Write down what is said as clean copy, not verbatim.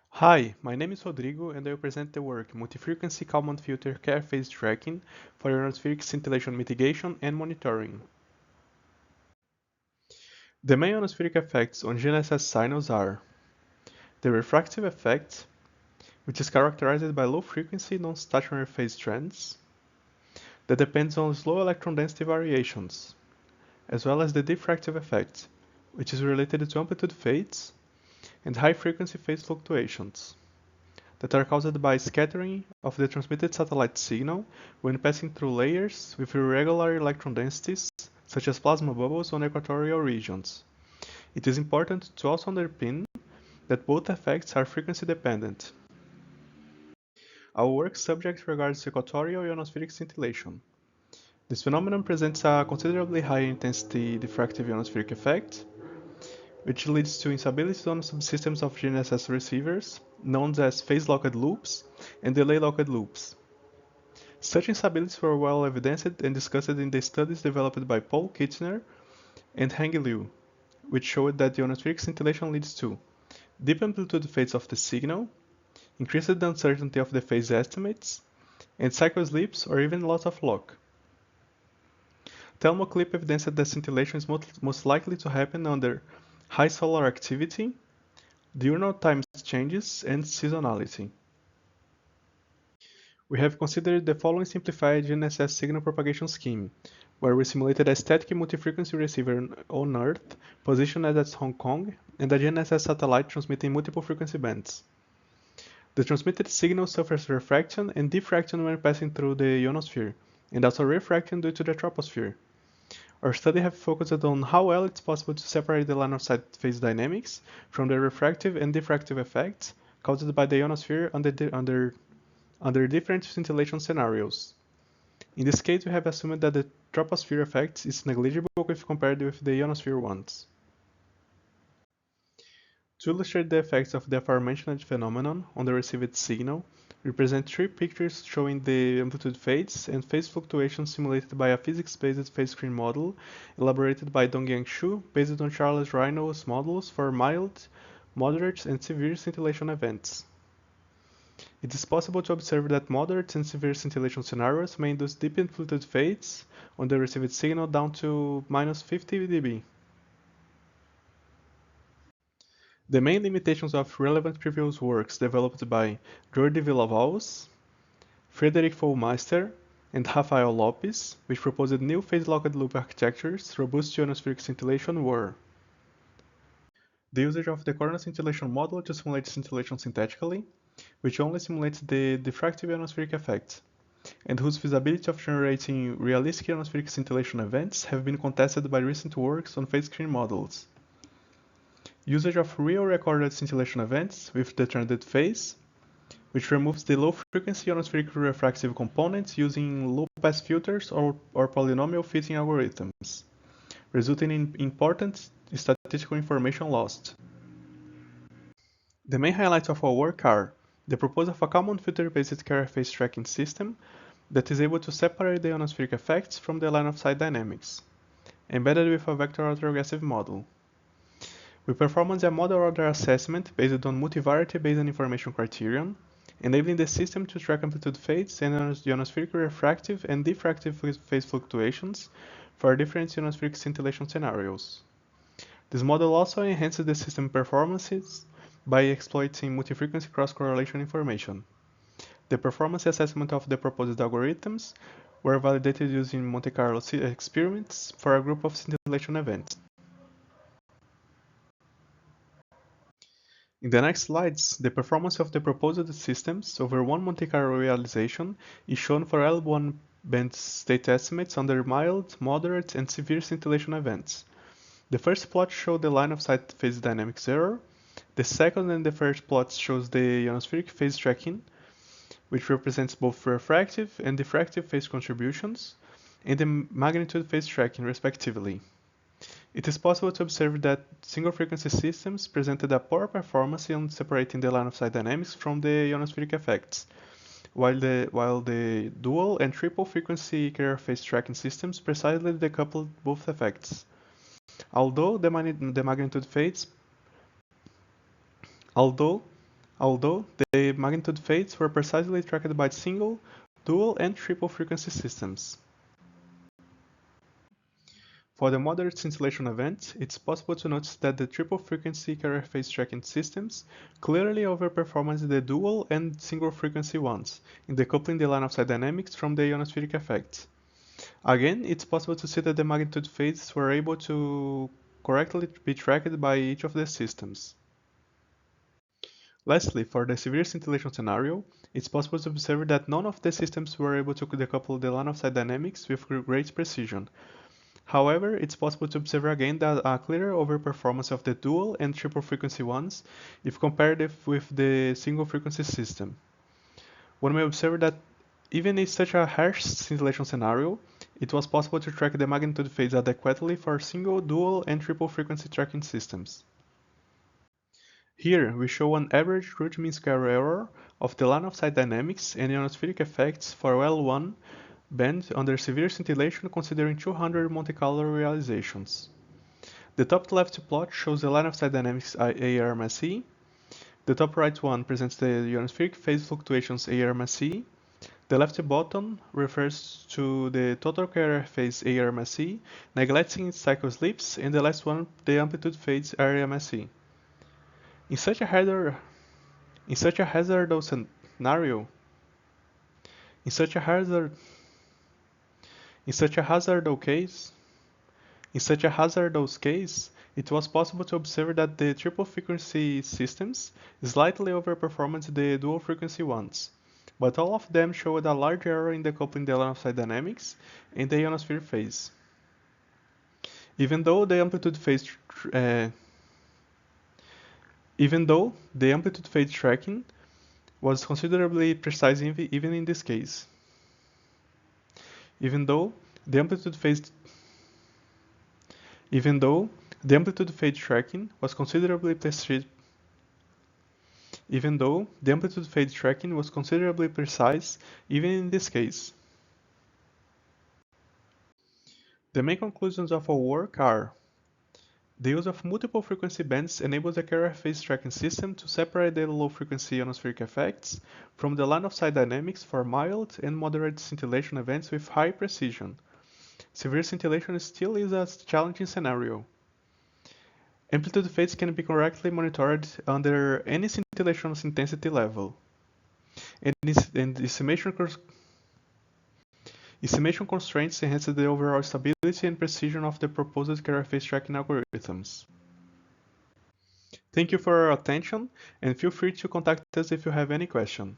Hi, my name is Rodrigo and I will present the work Multi-Frequency Kalman Filter Care Phase Tracking for Ionospheric Scintillation Mitigation and Monitoring. The main ionospheric effects on GNSS signals are the refractive effect, which is characterized by low frequency non-stationary phase trends that depends on slow electron density variations, as well as the diffractive effect, which is related to amplitude fades and high frequency phase fluctuations that are caused by scattering of the transmitted satellite signal when passing through layers with irregular electron densities, such as plasma bubbles on equatorial regions. It is important to also underpin that both effects are frequency dependent. Our work subject regards equatorial ionospheric scintillation. This phenomenon presents a considerably high intensity diffractive ionospheric effect, which leads to instability on subsystems of GNSS receivers, known as phase-locked loops and delay-locked loops. Such instabilities were well evidenced and discussed in the studies developed by Paul Kittner and Heng Liu, which showed that the ionospheric scintillation leads to deep amplitude fades of the signal, increased uncertainty of the phase estimates, and cycle slips or even loss of lock. Thermoclip evidenced that scintillation is most likely to happen under high solar activity, diurnal time changes, and seasonality. We have considered the following simplified GNSS signal propagation scheme, where we simulated a static multi-frequency receiver on Earth, positioned at Hong Kong, and a GNSS satellite transmitting multiple frequency bands. The transmitted signal suffers refraction and diffraction when passing through the ionosphere, and also refraction due to the troposphere. Our study has focused on how well it's possible to separate the line-of-sight phase dynamics from the refractive and diffractive effects caused by the ionosphere under different scintillation scenarios. In this case, we have assumed that the troposphere effect is negligible if compared with the ionosphere ones. To illustrate the effects of the aforementioned phenomenon on the received signal, we present three pictures showing the amplitude fades and phase fluctuations simulated by a physics-based phase screen model elaborated by Dongyang Xu based on Charles Reinou's models for mild, moderate, and severe scintillation events. It is possible to observe that moderate and severe scintillation scenarios may induce deep amplitude fades on the received signal down to -50 dB. The main limitations of relevant previous works developed by Jordi Villavalls, Frederic Foulmeister, and Rafael Lopes, which proposed new phase-locked loop architectures robust to ionospheric scintillation, were the usage of the coronal scintillation model to simulate scintillation synthetically, which only simulates the diffractive ionospheric effect, and whose feasibility of generating realistic ionospheric scintillation events have been contested by recent works on phase screen models. Usage of real recorded scintillation events with the trended phase, which removes the low-frequency ionospheric refractive components using low-pass filters or polynomial fitting algorithms, resulting in important statistical information lost. The main highlights of our work are the proposal of a Kalman filter-based carrier phase tracking system that is able to separate the ionospheric effects from the line-of-sight dynamics, embedded with a vector autoregressive model. We performed a model order assessment based on multivariate Bayesian information criterion, enabling the system to track amplitude fades and ionospheric refractive and diffractive phase fluctuations for different ionospheric scintillation scenarios. This model also enhances the system performances by exploiting multi-frequency cross-correlation information. The performance assessment of the proposed algorithms were validated using Monte Carlo experiments for a group of scintillation events. In the next slides, the performance of the proposed systems over one Monte Carlo realization is shown for L1 band state estimates under mild, moderate, and severe scintillation events. The first plot shows the line-of-sight phase dynamics error. The second and the third plots shows the ionospheric phase tracking, which represents both refractive and diffractive phase contributions, and the magnitude phase tracking, respectively. It is possible to observe that single-frequency systems presented a poor performance in separating the line-of-sight dynamics from the ionospheric effects, while the dual and triple-frequency carrier phase tracking systems precisely decoupled both effects. Although the magnitude fades, although although the magnitude fades were precisely tracked by single, dual, and triple frequency systems. For the moderate scintillation event, it's possible to notice that the triple frequency carrier phase tracking systems clearly overperform the dual and single frequency ones in decoupling the line-of-sight dynamics from the ionospheric effect. Again, it's possible to see that the magnitude phases were able to correctly be tracked by each of the systems. Lastly, for the severe scintillation scenario, it's possible to observe that none of the systems were able to decouple the line-of-sight dynamics with great precision. However, it's possible to observe again that a clear overperformance of the dual and triple frequency ones if compared with the single frequency system. One may observe that even in such a harsh scintillation scenario, it was possible to track the magnitude phase adequately for single, dual, and triple frequency tracking systems. Here, we show an average root mean square error of the line-of-sight dynamics and ionospheric effects for L1 band under severe scintillation considering 200 Monte Carlo realizations. The top left plot shows the line-of-sight dynamics ARMSE. The top right one presents the ionospheric phase fluctuations ARMSE. The left bottom refers to the total carrier phase ARMSE, neglecting its cycle slips, and the last one the amplitude phase RMSE. In such a hazardous scenario, in such a hazardous case, it was possible to observe that the triple frequency systems slightly overperformed the dual frequency ones, but all of them showed a large error in decoupling the line-of-sight dynamics and the ionosphere phase. Even though the amplitude phase tracking was considerably precise even in this case. Even though the amplitude phase tracking was considerably precise even in this case. The main conclusions of our work are: the use of multiple frequency bands enables the carrier phase tracking system to separate the low-frequency ionospheric effects from the line-of-sight dynamics for mild and moderate scintillation events with high precision. Severe scintillation still is a challenging scenario. Amplitude phase can be correctly monitored under any scintillation intensity level, and estimation constraints enhance the overall stability and precision of the proposed carrier phase tracking algorithms. Thank you for your attention, and feel free to contact us if you have any question.